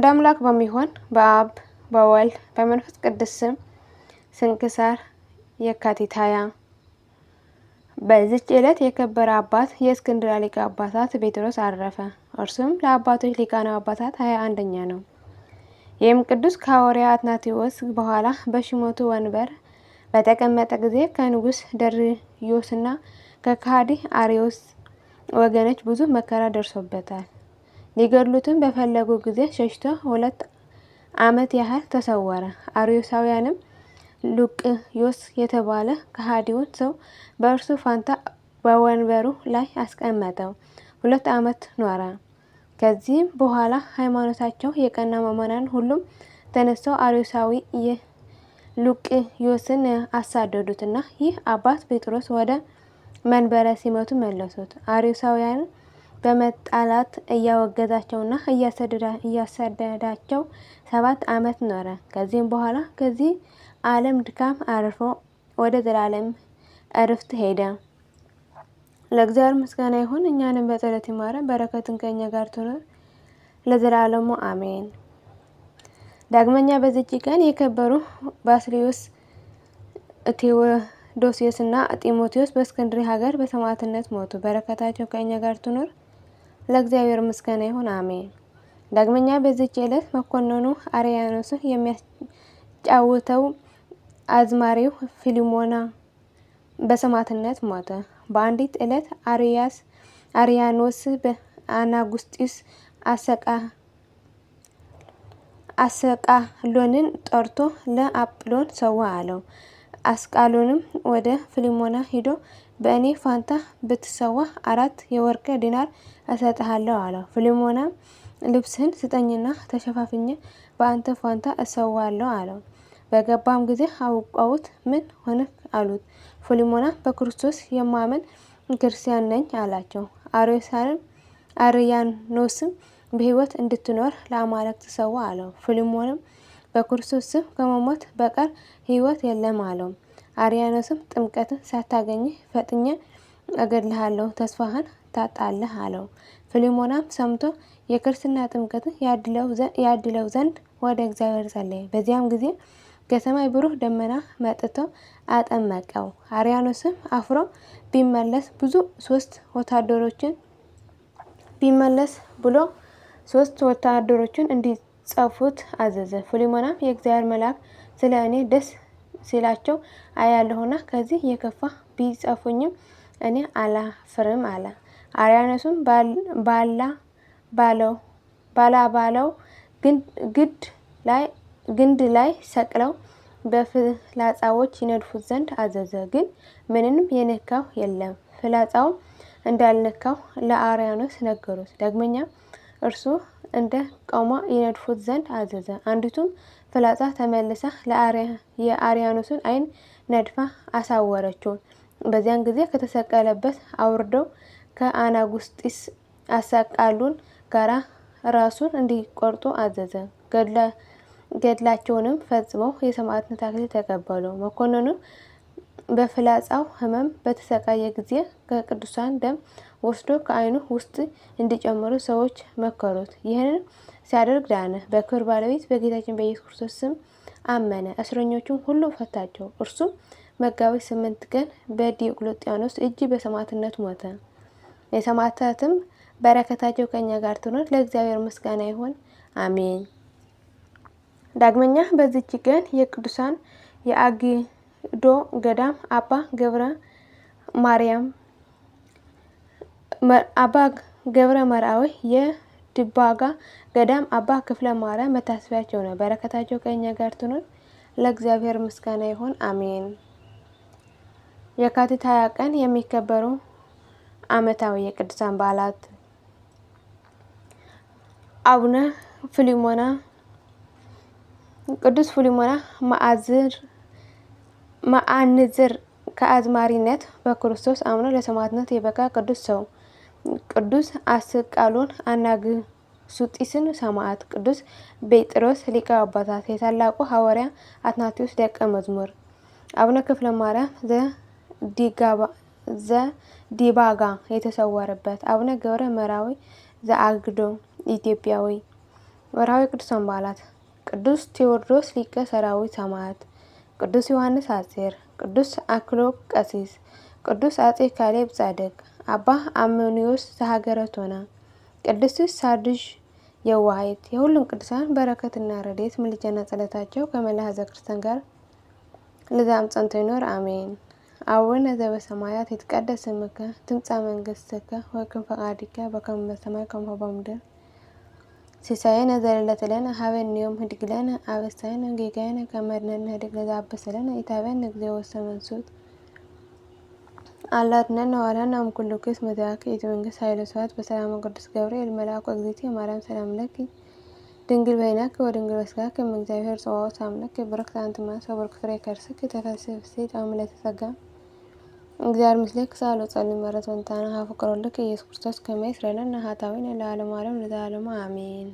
አንድ አምላክ በሚሆን በአብ በወልድ በመንፈስ ቅዱስ ስም ስንክሳር የካቲት 20 በዚች ዕለት የከበረ አባት የእስክንድርያ ሊቀ ጳጳሳት ጴጥሮስ አረፈ። እርሱም ለአባቶች ሊቃነ ጳጳሳት 21ኛ ነው። ይህም ቅዱስ ከሐዋርያ አትናቴዎስ በኋላ በሹመቱ ወንበር በተቀመጠ ጊዜ ከንጉሥ ዳርዮስና ከከሃዲ አርዮስ ወገኖች ብዙ መከራ ደርሶበታል። ሊገድሉትም በፈለጉ ጊዜ ሸሽቶ 2 ዓመት ያህል ተሰወረ። አርዮሳውያንም ሉቅዮስ የተባለ ከሃዲውን ሰው በእርሱ ፋንታ በወንበሩ ላይ አስቀመጠው። 2 ዓመት ኖረ። ከዚህም በኋላ ሃይማኖታቸው የቀና ምዕመናን ሁሉም ተነስተው አርዮሳዊ ሉቅዮስን አሳደዱትና ይህ አባት ጴጥሮስ ወደ መንበረ ሲመቱ መለሱት። አርዮሳውያን በመጣላት እያወገዛቸውና እያሳደዳቸው 7 ዓመት ኖረ። ከዚህም በኋላ ከዚህ ዓለም ድካም አርፎ ወደ ዘላለም እረፍት ሄደ። ለእግዚአብሔር ምስጋና ይሁን፣ እኛንም በጸሎት ይማረን፣ በረከቱም ከእኛ ጋር ትኑር ለዘላለሙ አሜን። ዳግመኛ በዚች ቀን የከበሩ ባስልዮስ፣ ቴዎዶስዮስና ጢሞቴዎስ በእስክንድርያ ሀገር በሰማዕትነት ሞቱ። በረከታቸው ከእኛ ጋር ትኑር ለእግዚአብሔር ምስጋና ይሁን አሜን። ዳግመኛ በዚች ዕለት መኮንኑ አርያኖስን የሚያጫውተው አዝማሪው ፊሊሞና በሰማዕትነት ሞተ። በአንዲት ዕለት አርያኖስ በአናጉስጢስ አስቃሎንን ጠርቶ ለአጵሎን ሰዋ አለው። አስቃሎንም ወደ ፊሊሞና ሂዶ በእኔ ፋንታ ብትሰዋ 4 የወርቅ ዲናር እሰጥሃለሁ አለው። ፊሊሞናም ልብስህን ስጠኝና ተሸፋፍኜ በአንተ ፋንታ እሰዋለሁ አለው። በገባም ጊዜ አውቀውት ምን ሆንክ አሉት። ፊሊሞናም በክርስቶስ የማመን ክርስቲያን ነኝ አላቸው። አርያኖስም በሕይወት እንድትኖር ለአማልክት ሰዋ አለው። ፊሊሞንም በክርስቶስ ስም ከመሞት በቀር ሕይወት የለም አለው። አርያኖስም ጥምቀትን ሳታገኝ ፈጥኜ እገድልሃለሁ፣ ተስፋህን ታጣለህ አለው። ፊሊሞናም ሰምቶ የክርስትና ጥምቀትን ያድለው ዘንድ ወደ እግዚአብሔር ጸለየ። በዚያም ጊዜ ከሰማይ ብሩህ ደመና መጥቶ አጠመቀው። አርያኖስም አፍሮ ቢመለስ ብሎ 3 ወታደሮችን እንዲጽፉት አዘዘ። ፊሊሞናም የእግዚአብሔር መልአክ ስለ እኔ ደስ ሲላቸው አያለሁና ከዚህ የከፋ ቢጽፉኝም እኔ አላፍርም አለ። አርያኖስም ባለው ግንድ ላይ ሰቅለው በፍላጻዎች ይነድፉት ዘንድ አዘዘ። ግን ምንም የነካው የለም። ፍላጻውም እንዳልነካው ለአርያኖስ ነገሩት። ዳግመኛም እርሱ እንደ ቆመ ይነድፉት ዘንድ አዘዘ። አንዲቱም ፍላጻ ተመልሳ የአርያኖስን ዓይን ነድፋ አሳወረችው። በዚያን ጊዜ ከተሰቀለበት አውርደው ከአናጉስጢስ አሰቃሉን ጋራ ራሱን እንዲቆርጡ አዘዘ። ገድላቸውንም ፈጽመው የሰማዕትነት አክሊል ተቀበሉ። መኮንኑ በፍላጻው ሕመም በተሰቃየ ጊዜ ከቅዱሳን ደም ወስዶ ከዓይኑ ውስጥ እንዲጨምሩ ሰዎች መከሩት። ይህንን ሲያደርግ ዳነ። በክብር ባለቤት በጌታችን በኢየሱስ ክርስቶስ ስም አመነ። እስረኞቹም ሁሉ ፈታቸው። እርሱም መጋቢት 8 ቀን በዲዮቅልጥያኖስ እጅ በሰማዕትነት ሞተ። የሰማዕታትም በረከታቸው ከእኛ ጋር ትኖር ለእግዚአብሔር ምስጋና ይሁን አሜን። ዳግመኛ በዚች ቀን የቅዱሳን የአግዶ ገዳም አባ ገብረ መርአዊ፣ የድባጋ ገዳም አባ ክፍለ ማርያም መታሰቢያቸው ነው። በረከታቸው ከእኛ ጋር ትኖር ለእግዚአብሔር ምስጋና ይሁን አሜን። የካቲት 20 ቀን የሚከበሩ ዓመታዊ የቅዱሳን በዓላት አቡነ ፊሊሞና፣ ቅዱስ ፊሊሞና መአንዝር ከአዝማሪነት በክርስቶስ አምኖ ለሰማዕትነት የበቃ ቅዱስ ሰው። ቅዱስ አስቃሎን አናግሱጢስን ሰማዕት። ቅዱስ ጴጥሮስ ሊቀ ጳጳሳት የታላቁ ሐዋርያ አትናቴዎስ ደቀ መዝሙር። አቡነ ክፍለ ማርያም ዘዲባጋ የተሰወረበት። አቡነ ገብረ መርአዊ ዘአግዶ ኢትዮጵያዊ። ወርሃዊ ቅዱሳን በዓላት ቅዱስ ቴዎድሮስ ሊቀ ሰራዊት ሰማዕት፣ ቅዱስ ዮሐንስ ሐጺር፣ ቅዱስ አክሎግ ቀሲስ፣ ቅዱስ አጼ ካሌብ ጻድቅ፣ አባ አሞኒዮስ ዘሀገረ ቶና፣ ቅድስት ሳድዥ የዋሂት። የሁሉም ቅዱሳን በረከትና ረድኤት ምልጃና ጸሎታቸው ከመላ ሕዝበ ክርስቲያን ጋር ለዘላለሙ ጸንቶ ይኖር አሜን። አቡነ ዘበሰማያት ይትቀደስ ስምከ ትምጻእ መንግሥትከ ወይኩን ፈቃድከ በከመ በሰማይ ከማሁ በምድር ሲሳየነ ዘለለዕለትነ ሀበነ ዮም ህድግ ለነ አበሳነ ጌጋየነ ከመ ንሕነኒ ንህድግ ለዘአበሰ ለነ ኢታብአነ እግዚኦ ውስተ መንሱት አላ አድኅነነ ወባልሐነ እምኩሉ ክስ መዛክዕ ይእቲ መንግሥት ኃይለ ስብሐት በሰላመ ቅዱስ ገብርኤል መልአኩ እግዝእትየ ማርያም ሰላም ለኪ ድንግል በኅሊናኪ ወድንግል በሥጋኪ እም እግዚአብሔር ጸባኦት አምላክ ብርክት አንቲ እምአንስት ወብሩክ ፍሬ ከርሥኪ ተፈሥሒ ፍሥሕት አብ ምልዕተ ጸጋ እግዚአብሔር ምስሌኪ ሳህሉ ጸልዪ ምሕረት ወንትሐነ ኀበ ፍቁር ወልድኪ ኢየሱስ ክርስቶስ ከመ ይስረይ ለነ ኃጣውኢነ ለዓለመ ዓለም ለዘላለሙ አሜን።